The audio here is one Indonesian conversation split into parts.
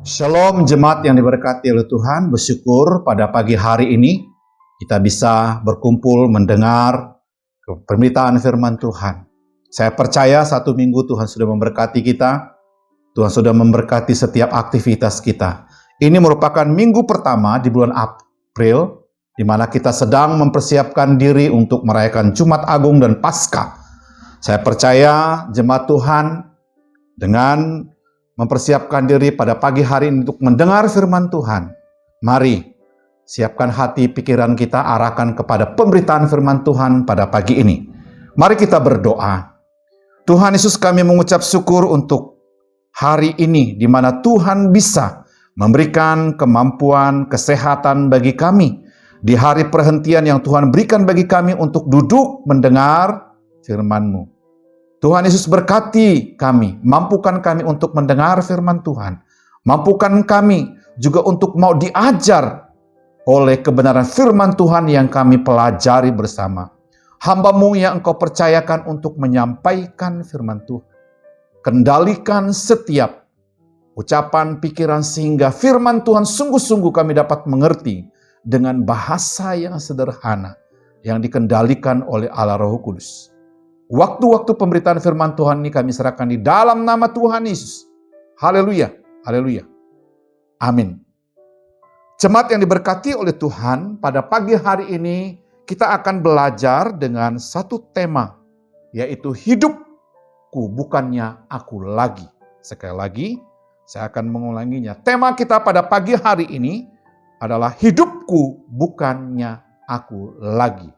Shalom jemaat yang diberkati oleh Tuhan, bersyukur pada pagi hari ini kita bisa berkumpul mendengar pemberitaan firman Tuhan. Saya percaya satu minggu Tuhan sudah memberkati kita, Tuhan sudah memberkati setiap aktivitas kita. Ini merupakan minggu pertama di bulan April, di mana kita sedang mempersiapkan diri untuk merayakan Jumat Agung dan Paskah. Saya percaya jemaat Tuhan dengan mempersiapkan diri pada pagi hari ini untuk mendengar firman Tuhan. Mari, siapkan hati pikiran kita, arahkan kepada pemberitaan firman Tuhan pada pagi ini. Mari kita berdoa. Tuhan Yesus, kami mengucap syukur untuk hari ini, di mana Tuhan bisa memberikan kemampuan, kesehatan bagi kami. Di hari perhentian yang Tuhan berikan bagi kami untuk duduk mendengar firman-Mu. Tuhan Yesus berkati kami, mampukan kami untuk mendengar firman Tuhan. Mampukan kami juga untuk mau diajar oleh kebenaran firman Tuhan yang kami pelajari bersama. Hamba-Mu yang Engkau percayakan untuk menyampaikan firman Tuhan. Kendalikan setiap ucapan pikiran sehingga firman Tuhan sungguh-sungguh kami dapat mengerti dengan bahasa yang sederhana yang dikendalikan oleh Allah Roh Kudus. Waktu-waktu pemberitaan firman Tuhan ini kami serahkan di dalam nama Tuhan Yesus. Haleluya, haleluya. Amin. Jemaat yang diberkati oleh Tuhan, pada pagi hari ini kita akan belajar dengan satu tema, yaitu hidupku bukannya aku lagi. Sekali lagi, saya akan mengulanginya. Tema kita pada pagi hari ini adalah hidupku bukannya aku lagi.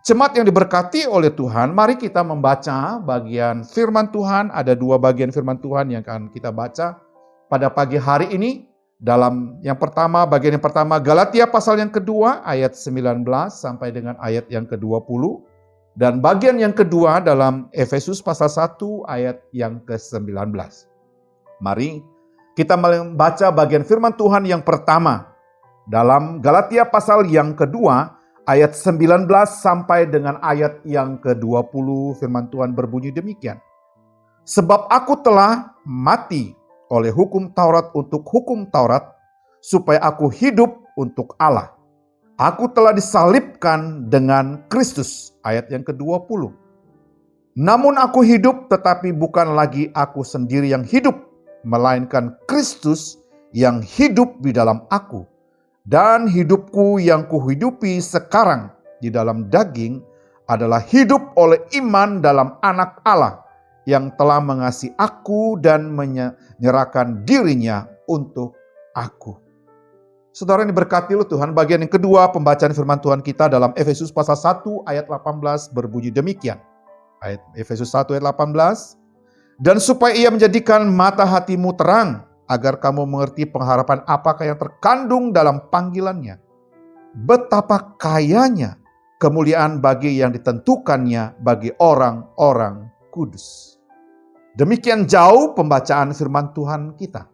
Jemaat yang diberkati oleh Tuhan, mari kita membaca bagian firman Tuhan. Ada dua bagian firman Tuhan yang akan kita baca pada pagi hari ini. Dalam yang pertama, bagian yang pertama Galatia pasal yang kedua ayat 19 sampai dengan ayat yang ke-20. Dan bagian yang kedua dalam Efesus pasal 1 ayat yang ke-19. Mari kita membaca bagian firman Tuhan yang pertama. Dalam Galatia pasal yang kedua ayat 19 sampai dengan ayat yang ke-20, firman Tuhan berbunyi demikian. Sebab aku telah mati oleh hukum Taurat untuk hukum Taurat, supaya aku hidup untuk Allah. Aku telah disalibkan dengan Kristus, ayat yang ke-20. Namun aku hidup, tetapi bukan lagi aku sendiri yang hidup, melainkan Kristus yang hidup di dalam aku. Dan hidupku yang kuhidupi sekarang di dalam daging adalah hidup oleh iman dalam Anak Allah yang telah mengasihi aku dan menyerahkan dirinya untuk aku. Saudara yang diberkati oleh Tuhan, bagian yang kedua pembacaan firman Tuhan kita dalam Efesus pasal 1 ayat 18 berbunyi demikian. Efesus 1 ayat 18. Dan supaya ia menjadikan mata hatimu terang, agar kamu mengerti pengharapan apakah yang terkandung dalam panggilannya. Betapa kayanya kemuliaan bagi yang ditentukannya bagi orang-orang kudus. Demikian jauh pembacaan firman Tuhan kita.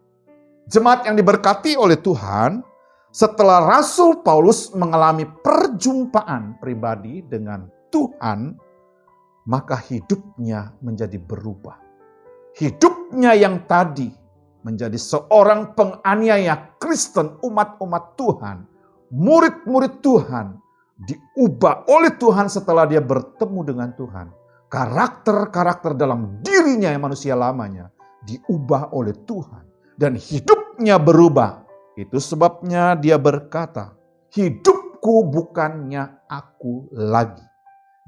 Jemaat yang diberkati oleh Tuhan, setelah Rasul Paulus mengalami perjumpaan pribadi dengan Tuhan, maka hidupnya menjadi berubah. Hidupnya yang tadi menjadi seorang penganiaya Kristen, umat-umat Tuhan, murid-murid Tuhan, diubah oleh Tuhan setelah dia bertemu dengan Tuhan. Karakter-karakter dalam dirinya yang manusia lamanya diubah oleh Tuhan. Dan hidupnya berubah. Itu sebabnya dia berkata, hidupku bukannya aku lagi.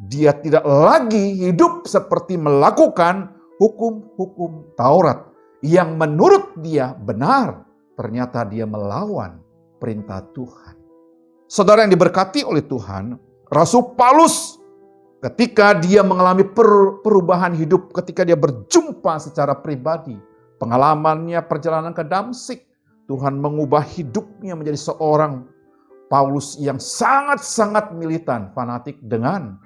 Dia tidak lagi hidup seperti melakukan hukum-hukum Taurat yang menurut dia benar, ternyata dia melawan perintah Tuhan. Saudara yang diberkati oleh Tuhan, Rasul Paulus ketika dia mengalami perubahan hidup, ketika dia berjumpa secara pribadi, pengalamannya perjalanan ke Damsyik, Tuhan mengubah hidupnya menjadi seorang Paulus yang sangat-sangat militan, fanatik dengan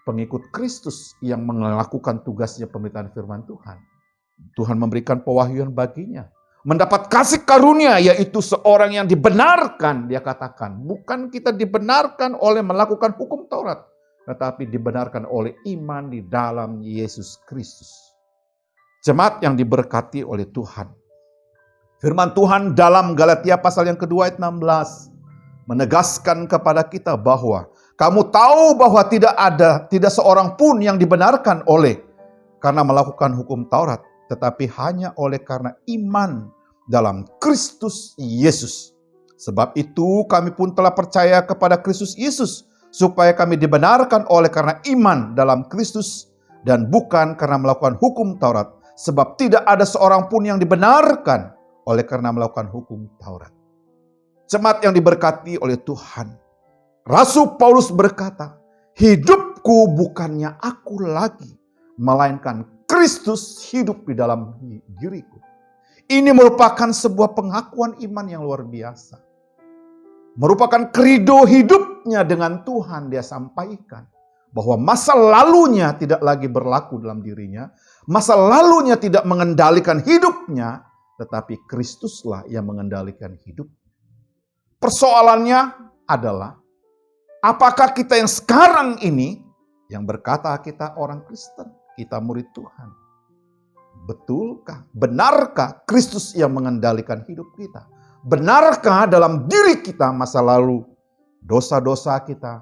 pengikut Kristus yang melakukan tugasnya pemberitaan firman Tuhan. Tuhan memberikan pewahyuan baginya. Mendapat kasih karunia, yaitu seorang yang dibenarkan, dia katakan. Bukan kita dibenarkan oleh melakukan hukum Taurat, tetapi dibenarkan oleh iman di dalam Yesus Kristus. Jemaat yang diberkati oleh Tuhan. Firman Tuhan dalam Galatia pasal yang kedua ayat 16 menegaskan kepada kita bahwa kamu tahu bahwa tidak seorang pun yang dibenarkan oleh karena melakukan hukum Taurat, tetapi hanya oleh karena iman dalam Kristus Yesus. Sebab itu kami pun telah percaya kepada Kristus Yesus, supaya kami dibenarkan oleh karena iman dalam Kristus dan bukan karena melakukan hukum Taurat. Sebab tidak ada seorang pun yang dibenarkan oleh karena melakukan hukum Taurat. Jemaat yang diberkati oleh Tuhan, Rasul Paulus berkata, hidupku bukannya aku lagi, melainkan Kristus hidup di dalam diriku. Ini merupakan sebuah pengakuan iman yang luar biasa. Merupakan kerido hidupnya dengan Tuhan. Dia sampaikan bahwa masa lalunya tidak lagi berlaku dalam dirinya. Masa lalunya tidak mengendalikan hidupnya, tetapi Kristuslah yang mengendalikan hidup. Persoalannya adalah, apakah kita yang sekarang ini yang berkata kita orang Kristen, kita murid Tuhan, betulkah, benarkah Kristus yang mengendalikan hidup kita? Benarkah dalam diri kita masa lalu, dosa-dosa kita,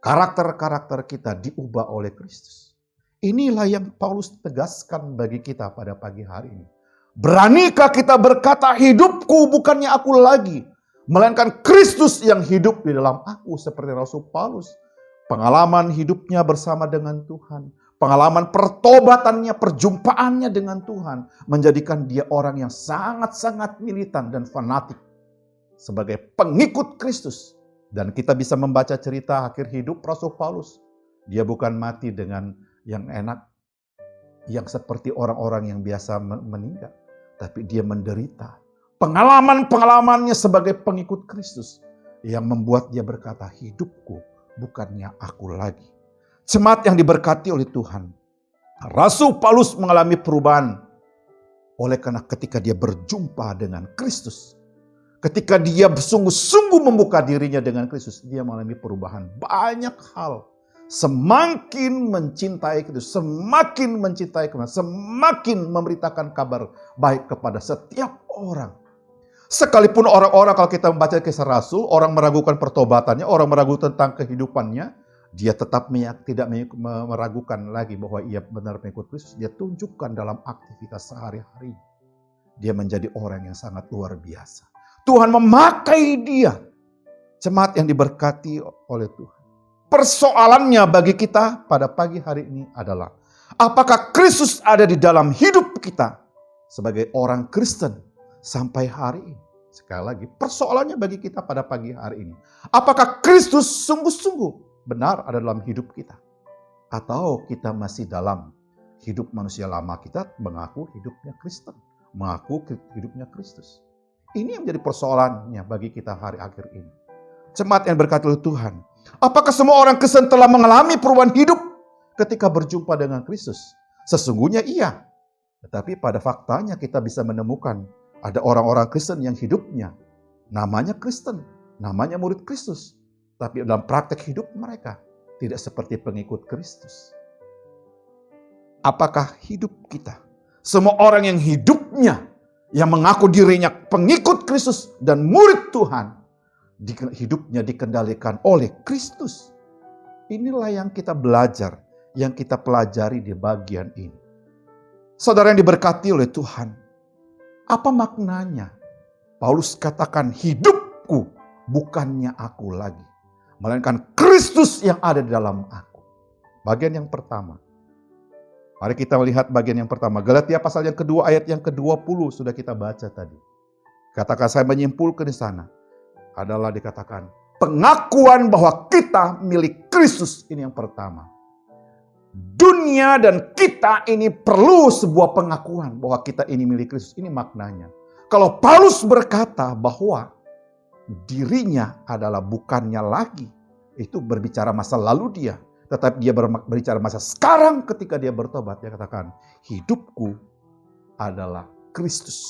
karakter-karakter kita diubah oleh Kristus? Inilah yang Paulus tegaskan bagi kita pada pagi hari ini. Beranikah kita berkata, hidupku bukannya aku lagi, melainkan Kristus yang hidup di dalam aku, seperti Rasul Paulus. Pengalaman hidupnya bersama dengan Tuhan, pengalaman pertobatannya, perjumpaannya dengan Tuhan, menjadikan dia orang yang sangat-sangat militan dan fanatik sebagai pengikut Kristus. Dan kita bisa membaca cerita akhir hidup Rasul Paulus. Dia bukan mati dengan yang enak, yang seperti orang-orang yang biasa meninggal, tapi dia menderita. Pengalaman-pengalamannya sebagai pengikut Kristus yang membuat dia berkata, hidupku bukannya aku lagi. Jemaat yang diberkati oleh Tuhan, Rasul Paulus mengalami perubahan oleh karena ketika dia berjumpa dengan Kristus, ketika dia sungguh-sungguh membuka dirinya dengan Kristus, dia mengalami perubahan banyak hal. Semakin mencintai Kristus, semakin mencintai Kristus, semakin memberitakan kabar baik kepada setiap orang. Sekalipun orang-orang, kalau kita membaca kisah Rasul, orang meragukan pertobatannya, orang meragukan tentang kehidupannya, dia tetap tidak meragukan lagi bahwa ia benar mengikut Kristus. Dia tunjukkan dalam aktivitas sehari-hari. Dia menjadi orang yang sangat luar biasa. Tuhan memakai dia. Jemaat yang diberkati oleh Tuhan. Persoalannya bagi kita pada pagi hari ini adalah, apakah Kristus ada di dalam hidup kita sebagai orang Kristen sampai hari ini? Sekali lagi, persoalannya bagi kita pada pagi hari ini, apakah Kristus sungguh-sungguh benar ada dalam hidup kita? Atau kita masih dalam hidup manusia lama kita mengaku hidupnya Kristen, mengaku hidupnya Kristus? Ini yang menjadi persoalannya bagi kita hari akhir ini. Jemaat yang berkati oleh Tuhan, apakah semua orang Kristen telah mengalami perubahan hidup ketika berjumpa dengan Kristus? Sesungguhnya iya. Tetapi pada faktanya kita bisa menemukan ada orang-orang Kristen yang hidupnya namanya Kristen, namanya murid Kristus. Tapi dalam praktek hidup mereka tidak seperti pengikut Kristus. Apakah hidup kita, semua orang yang hidupnya, yang mengaku dirinya pengikut Kristus dan murid Tuhan, hidupnya dikendalikan oleh Kristus? Inilah yang kita belajar, yang kita pelajari di bagian ini. Saudara yang diberkati oleh Tuhan, apa maknanya Paulus katakan hidupku bukannya aku lagi, melainkan Kristus yang ada di dalam aku? Bagian yang pertama, mari kita melihat bagian yang pertama. Galatia pasal yang kedua ayat yang ke-20 sudah kita baca tadi. Katakan saya menyimpulkan di sana adalah dikatakan pengakuan bahwa kita milik Kristus. Ini yang pertama. Dunia dan kita ini perlu sebuah pengakuan bahwa kita ini milik Kristus. Ini maknanya. Kalau Paulus berkata bahwa dirinya adalah bukannya lagi, itu berbicara masa lalu dia. Tetapi dia berbicara masa sekarang ketika dia bertobat. Dia katakan, hidupku adalah Kristus.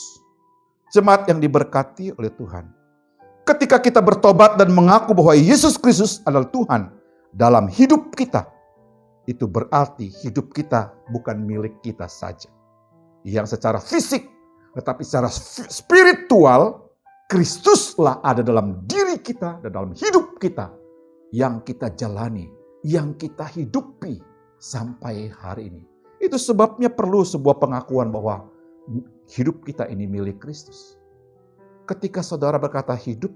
Jemaat yang diberkati oleh Tuhan, ketika kita bertobat dan mengaku bahwa Yesus Kristus adalah Tuhan dalam hidup kita, itu berarti hidup kita bukan milik kita saja. Yang secara fisik Tetapi secara spiritual, Kristuslah ada dalam diri kita dan dalam hidup kita yang kita jalani, yang kita hidupi sampai hari ini. Itu sebabnya perlu sebuah pengakuan bahwa hidup kita ini milik Kristus. Ketika saudara berkata hidup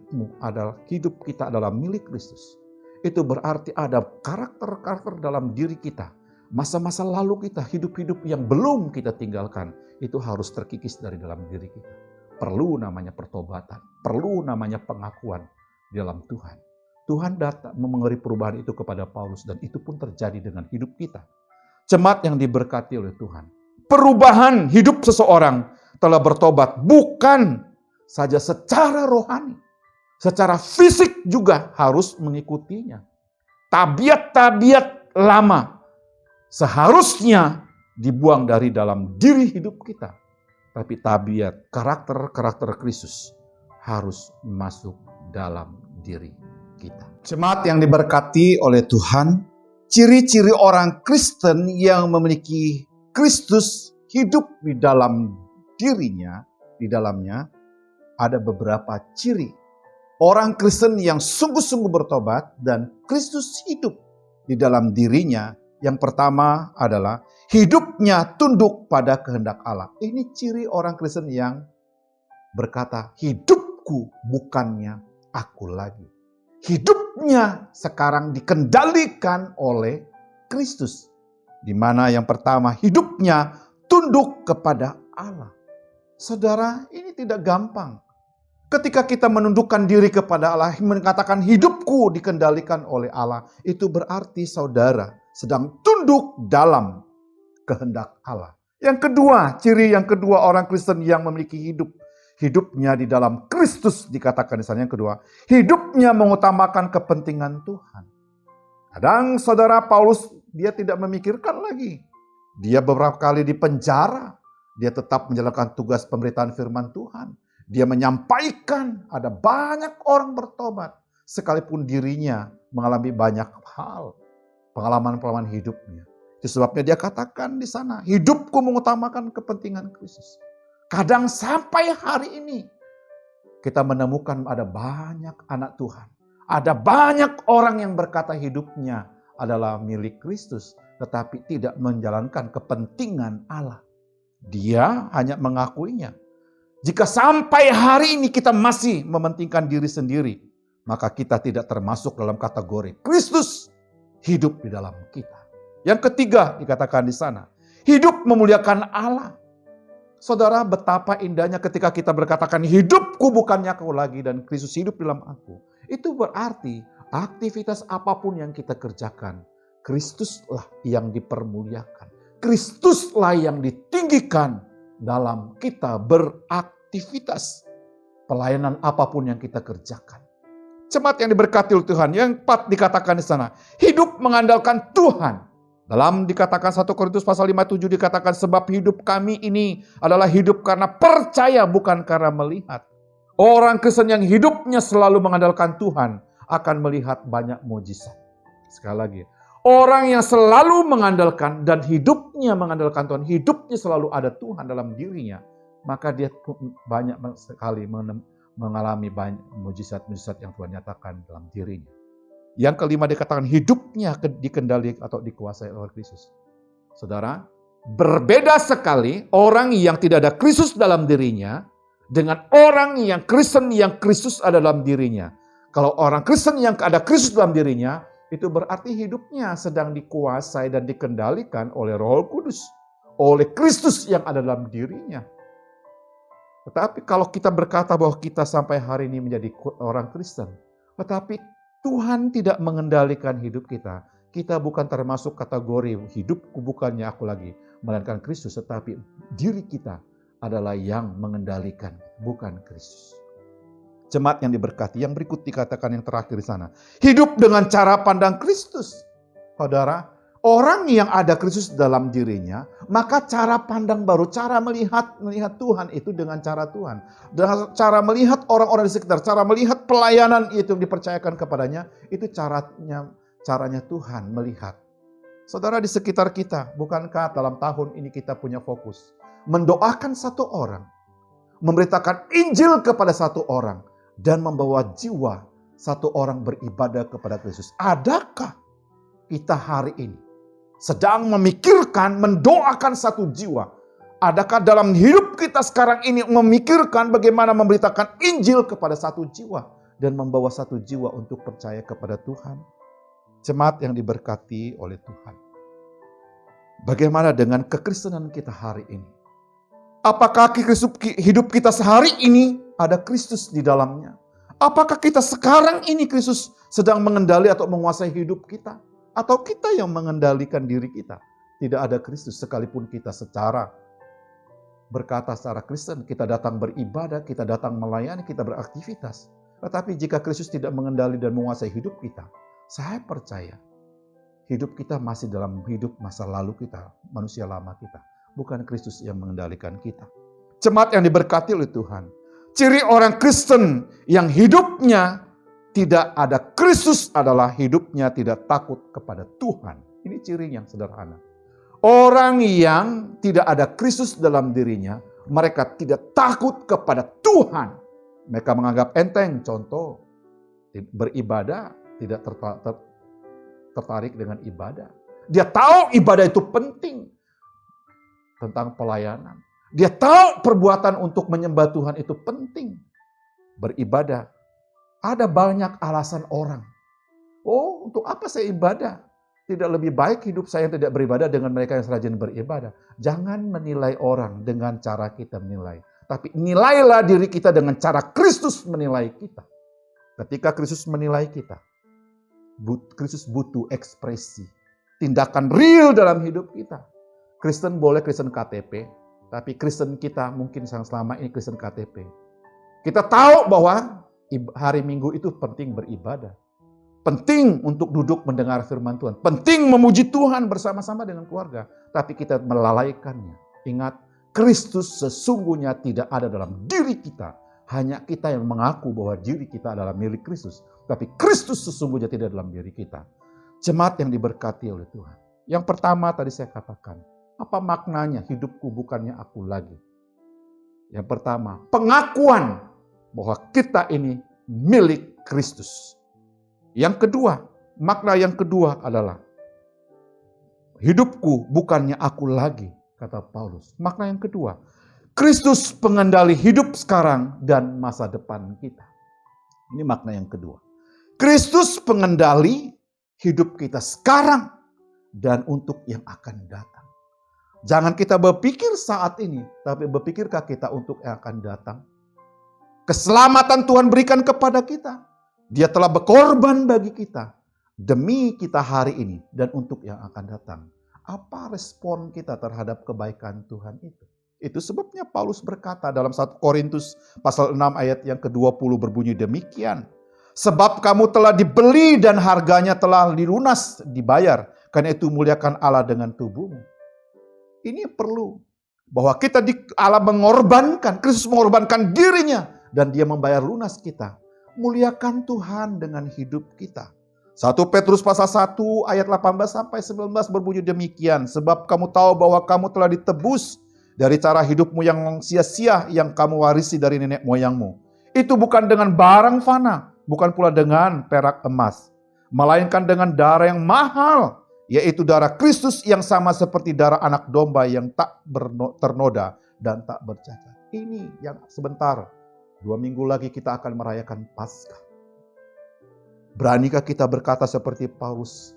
kita adalah milik Kristus, itu berarti ada karakter-karakter dalam diri kita. Masa-masa lalu kita, hidup-hidup yang belum kita tinggalkan, itu harus terkikis dari dalam diri kita. Perlu namanya pertobatan, perlu namanya pengakuan di dalam Tuhan. Tuhan datang memberi perubahan itu kepada Paulus dan itu pun terjadi dengan hidup kita. Jemaat yang diberkati oleh Tuhan. Perubahan hidup seseorang telah bertobat bukan saja secara rohani, secara fisik juga harus mengikutinya. Tabiat-tabiat lama seharusnya dibuang dari dalam diri hidup kita. Tapi tabiat, karakter Kristus harus masuk dalam diri kita. Jemaat yang diberkati oleh Tuhan, ciri-ciri orang Kristen yang memiliki Kristus hidup di dalam dirinya, di dalamnya ada beberapa ciri. Orang Kristen yang sungguh-sungguh bertobat dan Kristus hidup di dalam dirinya. Yang pertama adalah hidupnya tunduk pada kehendak Allah. Ini ciri orang Kristen yang berkata, hidupku bukannya aku lagi. Hidupnya sekarang dikendalikan oleh Kristus. Di mana yang pertama, hidupnya tunduk kepada Allah. Saudara, ini tidak gampang. Ketika kita menundukkan diri kepada Allah, mengatakan hidupku dikendalikan oleh Allah, itu berarti saudara sedang tunduk dalam kehendak Allah. Yang kedua, ciri yang kedua orang Kristen yang memiliki hidupnya di dalam Kristus dikatakan di sana yang kedua, hidupnya mengutamakan kepentingan Tuhan. Kadang saudara Paulus dia tidak memikirkan lagi. Dia beberapa kali di penjara, dia tetap menjalankan tugas pemberitaan firman Tuhan. Dia menyampaikan ada banyak orang bertobat sekalipun dirinya mengalami banyak hal, pengalaman-pengalaman hidupnya. Itu sebabnya dia katakan di sana, hidupku mengutamakan kepentingan Kristus. Kadang sampai hari ini kita menemukan ada banyak anak Tuhan. Ada banyak orang yang berkata hidupnya adalah milik Kristus, tetapi tidak menjalankan kepentingan Allah. Dia hanya mengakuinya. Jika sampai hari ini kita masih mementingkan diri sendiri, maka kita tidak termasuk dalam kategori Kristus hidup di dalam kita. Yang ketiga dikatakan di sana, hidup memuliakan Allah. Saudara, betapa indahnya ketika kita berkatakan hidupku bukannya aku lagi dan Kristus hidup dalam aku. Itu berarti aktivitas apapun yang kita kerjakan, Kristuslah yang dipermuliakan. Kristuslah yang ditinggikan dalam kita beraktivitas. Pelayanan apapun yang kita kerjakan. Jemaat yang diberkati oleh Tuhan. Yang 4 dikatakan di sana, hidup mengandalkan Tuhan. Dalam dikatakan 1 Korintus pasal 5:7 dikatakan sebab hidup kami ini adalah hidup karena percaya bukan karena melihat. Orang Kristen yang hidupnya selalu mengandalkan Tuhan akan melihat banyak mujizat. Sekali lagi, orang yang selalu mengandalkan dan hidupnya mengandalkan Tuhan, hidupnya selalu ada Tuhan dalam dirinya, maka dia banyak sekali mengalami banyak mujizat-mujizat yang Tuhan nyatakan dalam dirinya. Yang kelima dikatakan hidupnya dikendalikan atau dikuasai oleh Kristus. Saudara, berbeda sekali orang yang tidak ada Kristus dalam dirinya dengan orang yang Kristen yang Kristus ada dalam dirinya. Kalau orang Kristen yang ada Kristus dalam dirinya, itu berarti hidupnya sedang dikuasai dan dikendalikan oleh Roh Kudus, oleh Kristus yang ada dalam dirinya. Tetapi kalau kita berkata bahwa kita sampai hari ini menjadi orang Kristen, tetapi Tuhan tidak mengendalikan hidup kita. Kita bukan termasuk kategori hidupku bukannya aku lagi, melainkan Kristus, tetapi diri kita adalah yang mengendalikan, bukan Kristus. Jemaat yang diberkati, yang berikut dikatakan yang terakhir di sana. Hidup dengan cara pandang Kristus. Saudara, orang yang ada Kristus dalam dirinya, maka cara pandang baru, cara melihat Tuhan itu dengan cara Tuhan. Dan cara melihat orang-orang di sekitar, cara melihat pelayanan itu yang dipercayakan kepadanya, itu caranya Tuhan melihat. Saudara di sekitar kita, bukankah dalam tahun ini kita punya fokus mendoakan satu orang memberitakan Injil kepada satu orang, dan membawa jiwa satu orang beribadah kepada Kristus. Adakah kita hari ini sedang memikirkan, mendoakan satu jiwa? Adakah dalam hidup kita sekarang ini memikirkan bagaimana memberitakan Injil kepada satu jiwa dan membawa satu jiwa untuk percaya kepada Tuhan? Jemaat yang diberkati oleh Tuhan. Bagaimana dengan kekristenan kita hari ini? Apakah hidup kita sehari ini ada Kristus di dalamnya? Apakah kita sekarang ini Kristus sedang mengendali atau menguasai hidup kita? Atau kita yang mengendalikan diri kita? Tidak ada Kristus sekalipun kita secara berkata secara Kristen, kita datang beribadah, kita datang melayani, kita beraktivitas. Tetapi jika Kristus tidak mengendali dan menguasai hidup kita, saya percaya hidup kita masih dalam hidup masa lalu kita, manusia lama kita. Bukan Kristus yang mengendalikan kita. Jemaat yang diberkati oleh Tuhan. Ciri orang Kristen yang hidupnya tidak ada Kristus adalah hidupnya tidak takut kepada Tuhan. Ini ciri yang sederhana. Orang yang tidak ada Kristus dalam dirinya, mereka tidak takut kepada Tuhan. Mereka menganggap enteng, contoh, beribadah, tidak tertarik dengan ibadah. Dia tahu ibadah itu penting, tentang pelayanan. Dia tahu perbuatan untuk menyembah Tuhan itu penting. Beribadah. Ada banyak alasan orang. Oh, untuk apa saya ibadah? Tidak lebih baik hidup saya yang tidak beribadah dengan mereka yang rajin beribadah. Jangan menilai orang dengan cara kita menilai. Tapi nilailah diri kita dengan cara Kristus menilai kita. Ketika Kristus menilai kita, Kristus butuh ekspresi. Tindakan real dalam hidup kita. Kristen boleh Kristen KTP, tapi Kristen kita mungkin selama ini Kristen KTP. Kita tahu bahwa hari Minggu itu penting beribadah. Penting untuk duduk mendengar firman Tuhan. Penting memuji Tuhan bersama-sama dengan keluarga. Tapi kita melalaikannya. Ingat, Kristus sesungguhnya tidak ada dalam diri kita. Hanya kita yang mengaku bahwa diri kita adalah milik Kristus. Tapi Kristus sesungguhnya tidak dalam diri kita. Jemaat yang diberkati oleh Tuhan. Yang pertama tadi saya katakan. Apa maknanya hidupku bukannya aku lagi? Yang pertama, pengakuan bahwa kita ini milik Kristus. Yang kedua, makna yang kedua adalah hidupku bukannya aku lagi, kata Paulus. Makna yang kedua, Kristus pengendali hidup sekarang dan masa depan kita. Ini makna yang kedua. Kristus pengendali hidup kita sekarang dan untuk yang akan datang. Jangan kita berpikir saat ini, tapi berpikirkah kita untuk yang akan datang? Keselamatan Tuhan berikan kepada kita. Dia telah berkorban bagi kita demi kita hari ini dan untuk yang akan datang. Apa respon kita terhadap kebaikan Tuhan itu? Itu sebabnya Paulus berkata dalam 1 Korintus pasal 6 ayat yang ke-20 berbunyi demikian. Sebab kamu telah dibeli dan harganya telah dilunas, dibayar. Karena itu muliakan Allah dengan tubuhmu. Ini perlu. Bahwa kita Allah mengorbankan, Kristus mengorbankan dirinya. Dan dia membayar lunas kita. Muliakan Tuhan dengan hidup kita. 1 Petrus pasal 1 ayat 18 sampai 19 berbunyi demikian. Sebab kamu tahu bahwa kamu telah ditebus dari cara hidupmu yang sia-sia yang kamu warisi dari nenek moyangmu. Itu bukan dengan barang fana, bukan pula dengan perak emas. Melainkan dengan darah yang mahal, yaitu darah Kristus yang sama seperti darah anak domba yang tak ternoda dan tak bercacat. Ini yang sebentar. 2 minggu lagi kita akan merayakan Paskah. Beranikah kita berkata seperti Paulus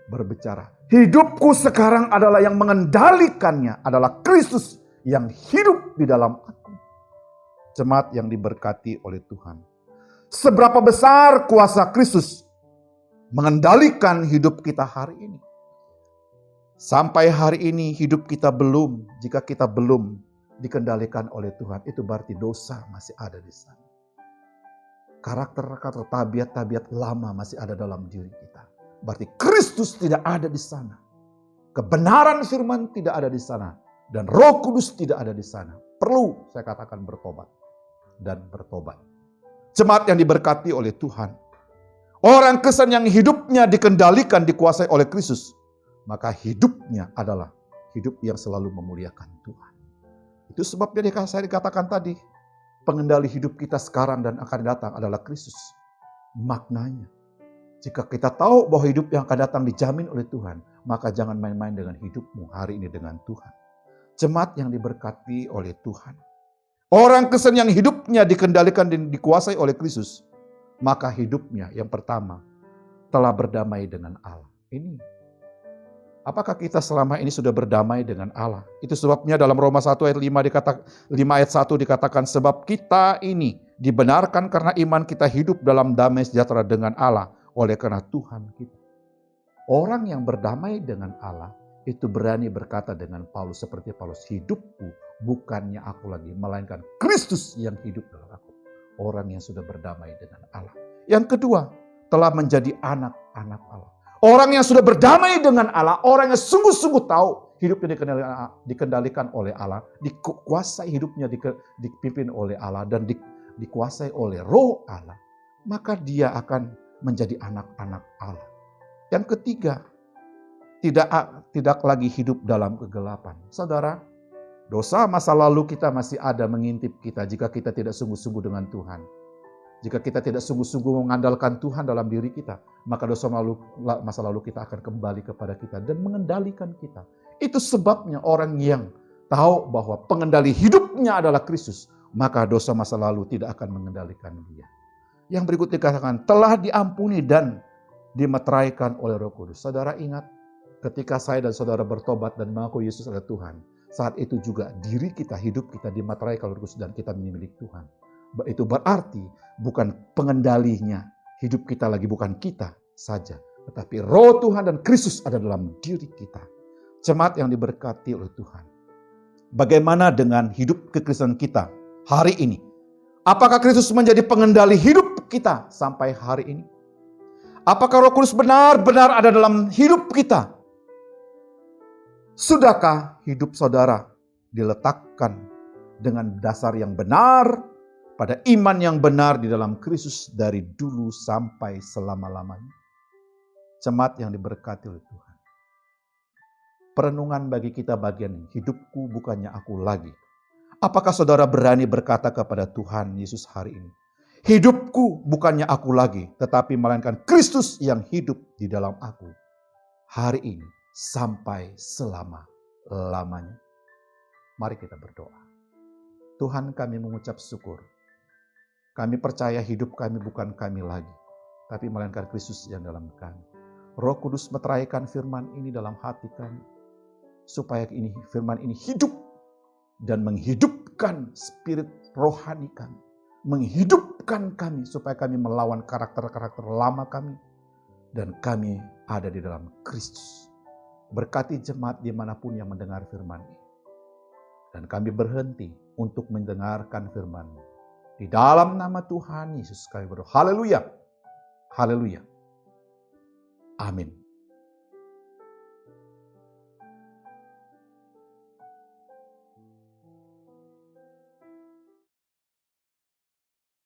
berbicara? Hidupku sekarang adalah yang mengendalikannya, adalah Kristus yang hidup di dalam aku. Jemaat yang diberkati oleh Tuhan. Seberapa besar kuasa Kristus mengendalikan hidup kita hari ini. Sampai hari ini hidup kita belum, jika kita belum dikendalikan oleh Tuhan, itu berarti dosa masih ada di sana. Karakter-karakter, tabiat-tabiat lama masih ada dalam diri kita. Berarti Kristus tidak ada di sana. Kebenaran firman tidak ada di sana. Dan Roh Kudus tidak ada di sana. Perlu saya katakan bertobat. Dan bertobat. Jemaat yang diberkati oleh Tuhan. Orang Kristen yang hidupnya dikendalikan, dikuasai oleh Kristus. Maka hidupnya adalah hidup yang selalu memuliakan Tuhan. Itu sebabnya saya dikatakan tadi, pengendali hidup kita sekarang dan akan datang adalah Kristus. Maknanya, jika kita tahu bahwa hidup yang akan datang dijamin oleh Tuhan, maka jangan main-main dengan hidupmu hari ini dengan Tuhan. Jemaat yang diberkati oleh Tuhan. Orang Kristen yang hidupnya dikendalikan dan dikuasai oleh Kristus, maka hidupnya yang pertama telah berdamai dengan Allah. Ini, apakah kita selama ini sudah berdamai dengan Allah? Itu sebabnya dalam Roma 1 ayat 5 ayat 1 dikatakan, sebab kita ini dibenarkan karena iman kita hidup dalam damai sejahtera dengan Allah oleh karena Tuhan kita. Orang yang berdamai dengan Allah itu berani berkata dengan Paulus seperti Paulus, hidupku bukannya aku lagi, melainkan Kristus yang hidup dalam aku. Orang yang sudah berdamai dengan Allah. Yang kedua, telah menjadi anak-anak Allah. Orang yang sudah berdamai dengan Allah, orang yang sungguh-sungguh tahu hidupnya dikendalikan oleh Allah, dikuasai hidupnya dipimpin oleh Allah dan dikuasai oleh Roh Allah, maka dia akan menjadi anak-anak Allah. Yang ketiga, tidak lagi hidup dalam kegelapan. Saudara, dosa masa lalu kita masih ada mengintip kita jika kita tidak sungguh-sungguh dengan Tuhan. Jika kita tidak sungguh-sungguh mengandalkan Tuhan dalam diri kita, maka dosa masa lalu kita akan kembali kepada kita dan mengendalikan kita. Itu sebabnya orang yang tahu bahwa pengendali hidupnya adalah Kristus, maka dosa masa lalu tidak akan mengendalikan dia. Yang berikut dikatakan, telah diampuni dan dimeteraikan oleh Roh Kudus. Saudara ingat, ketika saya dan saudara bertobat dan mengaku Yesus adalah Tuhan, saat itu juga diri kita, hidup kita dimeteraikan oleh Roh Kudus dan kita milik Tuhan. Itu berarti bukan pengendalinya hidup kita lagi, bukan kita saja, tetapi Roh Tuhan dan Kristus ada dalam diri kita. Jemaat yang diberkati oleh Tuhan, bagaimana dengan hidup kekristenan kita hari ini? Apakah Kristus menjadi pengendali hidup kita sampai hari ini? Apakah Roh Kudus benar-benar ada dalam hidup kita? Sudahkah hidup saudara diletakkan dengan dasar yang benar, pada iman yang benar di dalam Kristus dari dulu sampai selama-lamanya? Jemaat yang diberkati oleh Tuhan, perenungan bagi kita bagian hidupku bukannya aku lagi. Apakah saudara berani berkata kepada Tuhan Yesus hari ini, hidupku bukannya aku lagi, tetapi melainkan Kristus yang hidup di dalam aku hari ini sampai selama-lamanya? Mari kita berdoa. Tuhan, kami mengucap syukur. Kami percaya hidup kami bukan kami lagi, tapi melainkan Kristus yang dalam kami. Roh Kudus meteraikan firman ini dalam hati kami, supaya firman ini hidup dan menghidupkan spirit rohani kami, menghidupkan kami supaya kami melawan karakter-karakter lama kami, dan kami ada di dalam Kristus. Berkati jemaat dimanapun yang mendengar firman ini, dan kami berhenti untuk mendengarkan firman. Di dalam nama Tuhan Yesus kami berdoa. Haleluya. Haleluya. Amin.